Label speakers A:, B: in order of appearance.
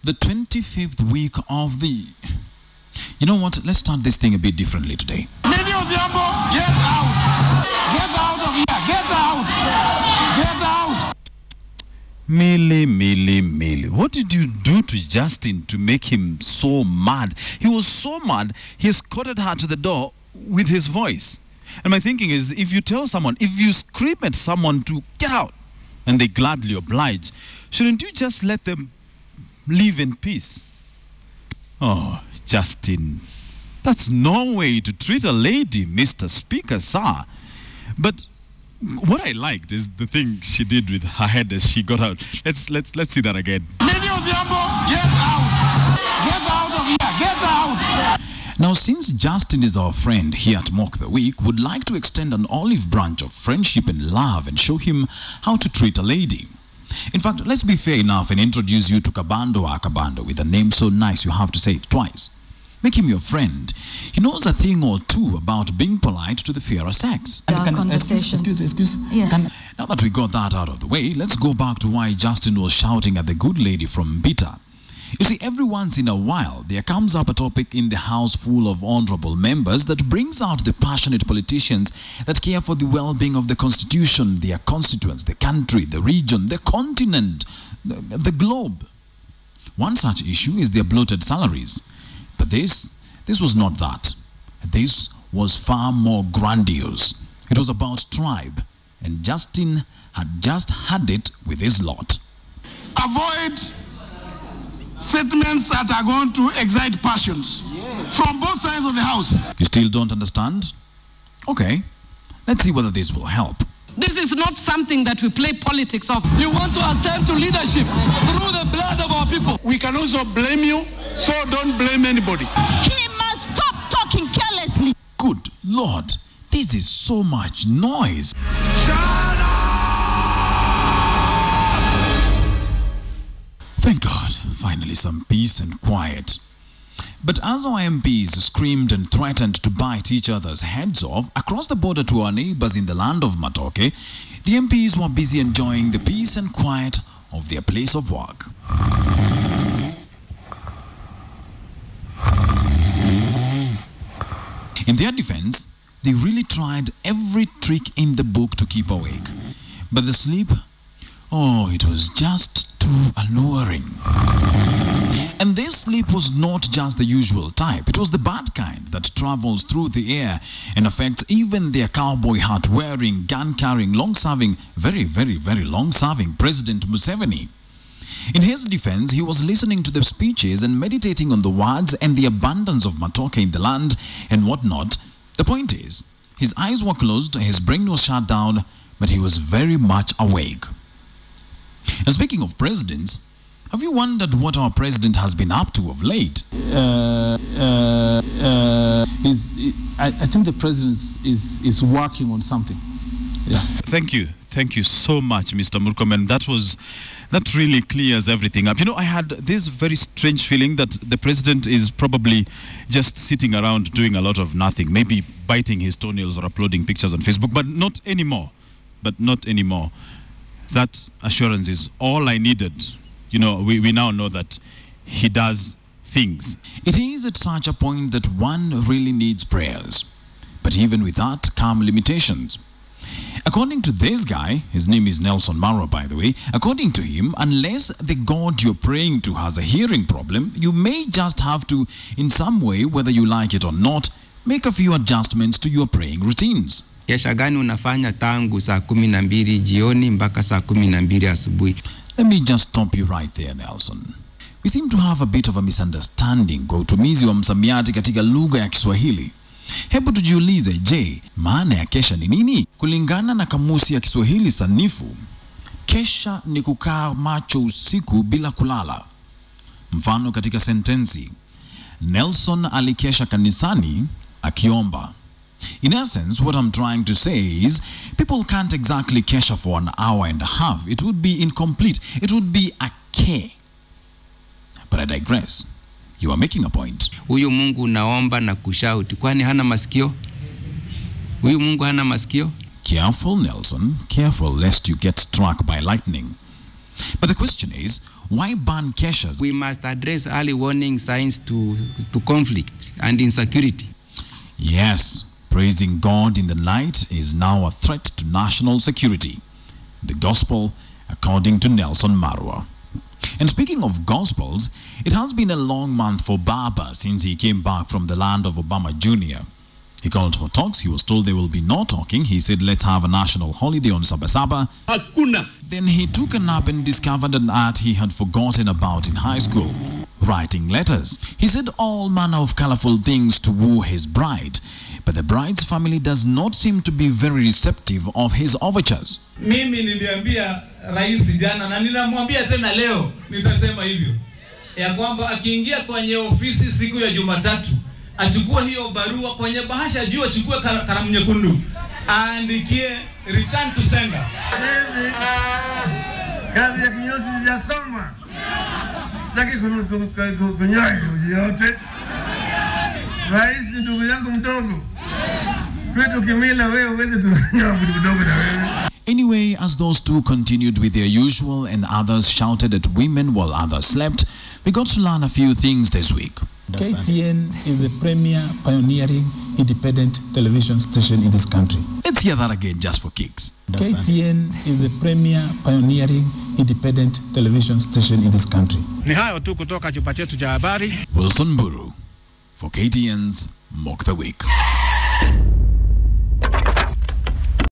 A: The 25th week of the... You know what? Let's start this thing a bit differently today.
B: Many of them, get out! Get out of here! Get out! Get out!
A: Millie. What did you do to Justin to make him so mad? He was so mad, he escorted her to the door with his voice. And my thinking is, if you tell someone, if you scream at someone to get out, and they gladly oblige, shouldn't you just let them live in peace? Oh, Justin, that's no way to treat a lady, Mr. Speaker, sir. But what I liked is the thing she did with her head as she got out. Let's see that again.
B: Many of them, get out! Get out of here! Get out!
A: Now, since Justin is our friend here at Mock the Week, would like to extend an olive branch of friendship and love and show him how to treat a lady. In fact, let's be fair enough and introduce you to Kabando Akabando with a name so nice you have to say it twice. Make him your friend. He knows a thing or two about being polite to the fairer sex.
C: Excuse. Yes.
A: Now that we got that out of the way, let's go back to why Justin was shouting at the good lady from Bita. You see, every once in a while, there comes up a topic in the house full of honorable members that brings out the passionate politicians that care for the well-being of the constitution, their constituents, the country, the region, the continent, the globe. One such issue is their bloated salaries. But this was not that. This was far more grandiose. It was about tribe, and Justin had just had it with his lot.
B: Avoid statements that are going to excite passions from both sides of the house.
A: You still don't understand? Okay, let's see whether this will help.
D: This is not something that we play politics of.
E: You want to ascend to leadership through the blood of our people.
B: We can also blame you, so don't blame anybody.
C: He must stop talking carelessly.
A: Good Lord, this is so much noise. Thank God, finally some peace and quiet. But as our MPs screamed and threatened to bite each other's heads off across the border to our neighbors in the land of Matoke, the MPs were busy enjoying the peace and quiet of their place of work. In their defense, they really tried every trick in the book to keep awake. But the sleep, oh, it was just too alluring. And this sleep was not just the usual type. It was the bad kind that travels through the air and affects even their cowboy hat-wearing, gun-carrying, long-serving, very long-serving President Museveni. In his defense, he was listening to the speeches and meditating on the words and the abundance of Matoke in the land and whatnot. The point is, his eyes were closed, his brain was shut down, but he was very much awake. And speaking of presidents, have you wondered what our president has been up to of late?
F: I think the president is working on something. Yeah.
A: Thank you so much, Mr. Murkomen. That really clears everything up. You know, I had this very strange feeling that the president is probably just sitting around doing a lot of nothing, maybe biting his toenails or uploading pictures on Facebook, but not anymore. That assurance is all I needed. You know, we now know that he does things. It is at such a point that one really needs prayers. But even with that come limitations. According to this guy, his name is Nelson Mara, by the way, according to him, unless the God you're praying to has a hearing problem, you may just have to, in some way, whether you like it or not, make a few adjustments to your praying routines.
G: Kesha gani unafanya tangu saa 12 jioni mpaka saa 12 asubuhi?
A: Let me just stop you right there, Nelson. We seem to have a bit of a misunderstanding kwa utumizi wa msamiati katika lugha ya Kiswahili. Hebu tujiulize, je, maana ya kesha ni nini? Kulingana na kamusi ya Kiswahili sanifu, kesha ni kukaa macho usiku bila kulala. Mfano katika sentensi, Nelson alikesha kanisani akiomba. In essence, what I'm trying to say is, people can't exactly kesha for an hour and a half. It would be incomplete. It would be a K. But I digress. You are making a point.
G: Huyu Mungu naomba na kushauti. Kwani hana masikio? Huyu Mungu hana masikio?
A: Careful, Nelson. Careful lest you get struck by lightning. But the question is, why ban caches?
G: We must address early warning signs to conflict and insecurity.
A: Yes, praising God in the night is now a threat to national security. The gospel, according to Nelson Marwa. And speaking of gospels, it has been a long month for Baba since he came back from the land of Obama Jr. He called for talks. He was told there will be no talking. He said, let's have a national holiday on Sabasaba.
E: Hakuna.
A: Then he took a nap and discovered an art he had forgotten about in high school, writing letters. He said all manner of colorful things to woo his bride, but the bride's family does not seem to be very receptive of his overtures.
H: Mimi niliambia rais jana na ninamwambia tena leo nitasema hivyo. Ya kwamba akiingia kwenye ofisi siku ya Jumatatu, achukue hiyo barua kwenye bahasha juu, achukue kalamu nyekundu, aandikie return to sender.
I: Mimi kazi ya kinyozi sijasoma. Sitaki kunyoa yote. Rais ni ndugu yangu mdogo. Kwetu kimila wewe uweze kunyoa mdogo na wewe.
A: Anyway, as those two continued with their usual and others shouted at women while others slept, we got to learn a few things this week.
F: KTN is a premier, pioneering, independent television station in this country.
A: Let's hear that again just for kicks.
F: KTN is a premier, pioneering, independent television station in this country.
I: Ni hayo tu kutoka chumba chetu cha habari.
A: Wilson Buru for KTN's Mock the Week.